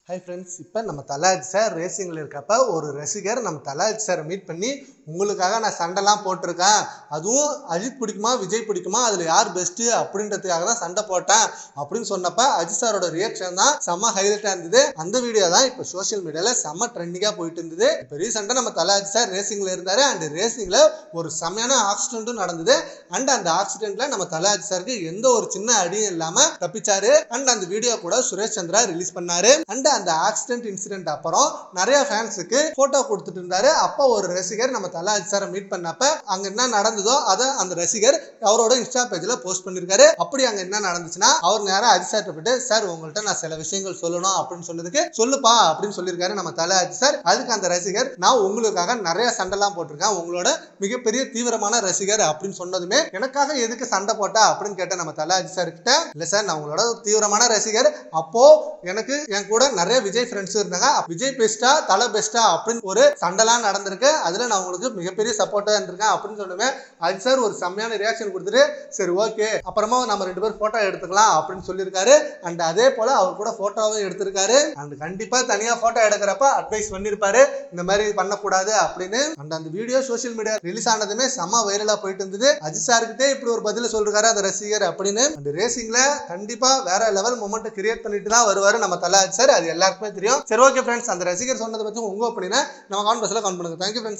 Hi friends, இப்போ நம்ம தல சார் ரேசிங்கில் இருக்கப்ப ஒரு ரசிகர் நம்ம தல சாரை மீட் பண்ணி உங்களுக்காக நான் சண்டைலாம் போட்டிருக்கேன், அதுவும் அஜித் பிடிக்குமா விஜய் பிடிக்குமா அதில் யார் பெஸ்ட்டு அப்படின்றதுக்காக தான் சண்டை போட்டேன் அப்படின்னு சொன்னப்ப அஜித் சாரோட ரியாக்ஷன் தான் செம்ம ஹைலைட்டாக இருந்தது. அந்த வீடியோ தான் இப்போ சோஷியல் மீடியாவில் செம்ம ட்ரெண்டிங்காக போயிட்டு இருந்தது. இப்போ ரீசெண்டாக நம்ம தல சார் ரேசிங்கில் இருந்தார். அண்ட் ரேசிங்கில் ஒரு செம்மையான ஆக்சிடென்ட்டும் நடந்தது. அண்ட் அந்த ஆக்சிடென்ட்ல நம்ம தல சாருக்கு எந்த ஒரு சின்ன அடியும் இல்லாமல் தப்பிச்சாரு. அண்ட் அந்த வீடியோ கூட சுரேஷ் சந்திரா ரிலீஸ் பண்ணாரு. அண்ட் அந்த ஆக்சிடென்ட் இன்சிடென்ட் அப்புறம் நிறைய ஃபேன்ஸுக்கு போட்டோ கொடுத்துட்டு இருந்தாரு. அப்போ ஒரு ரசிகர் நம்ம தல சாரை மீட் பண்ணப்ப அங்க என்ன நடந்ததோ அதை அந்த ரசிகர் அவரோட இன்ஸ்டா பேஜ்ல போஸ்ட் பண்ணிருக்காரு. அப்படி அங்க என்ன நடந்துச்சுன்னா அவர் நேரம் அஜித் சார் போயிட்டு, சார் உங்கள்கிட்ட நான் சில விஷயங்கள் சொல்லணும் அப்படின்னு சொன்னதுக்கு சொல்லுப்பா அப்படின்னு சொல்லியிருக்காரு நம்ம தல அஜித் சார். அதுக்கு அந்த ரசிகர், நான் உங்களுக்காக நிறைய சண்டைலாம் போட்டிருக்கேன், உங்களோட மிகப்பெரிய தீவிரமான ரசிகர் அப்படின்னு சொன்னதுமே எனக்காக எதுக்கு சண்டை போட்டா அப்படின்னு கேட்ட நம்ம தல அஜித் சார் கிட்ட, இல்ல சார் நான் உங்களோட தீவிரமான ரசிகர், அப்போ எனக்கு என் கூட நிறைய விஜய் ஃப்ரெண்ட்ஸ் இருந்தாங்க, விஜய் பெஸ்டா தலை பெஸ்டா அப்படின்னு ஒரு சண்டைலாம் நடந்திருக்கு, அதுல நான் உங்களுக்கு மிகப்பெரிய சப்போர்ட்டா இருந்திருக்கேன் அப்படின்னு சொன்னேன். அஜித் சார் ஒரு செம்மையான ரியாக்ஷன் கொடுத்துட்டு, சரி ஓகே அப்புறமா நம்ம 2 பேரும் போட்டோ எடுத்துக்கலாம் அப்படின்னு சொல்லியிருக்காரு. அண்ட் அதே போல அவர் கூட போட்டோவும் எடுத்திருக்காரு. அண்ட் கண்டிப்பா தனியா போட்டோ எடுக்கிறப்ப அட்வைஸ் பண்ணிருப்பாரு, இந்த மாதிரி பண்ணக்கூடாது அப்படின்னு. அண்ட் அந்த வீடியோ சோசியல் மீடியா ரிலீஸ் ஆனதுமே செம்ம வைரலா போயிட்டு இருந்தது. அஜித் சார்கிட்டே இப்படி ஒரு பதில சொல்றாரு அந்த ரசிகர் அப்படின்னு. அந்த ரேசிங்ல கண்டிப்பா வேற லெவல் மொமெண்ட் கிரியேட் பண்ணிட்டு தான் வருவாரு நம்ம தல அஜித் சார், அது எல்லாருக்குமே தெரியும். சரி ஓகே ஃப்ரெண்ட்ஸ், அந்த ரசிகர் சொன்னதை பத்தி உங்க ஒப்பீனியனை நம்ம கமெண்ட் பாக்ஸ்ல கமெண்ட் பண்ணுங்க. Thank you friends.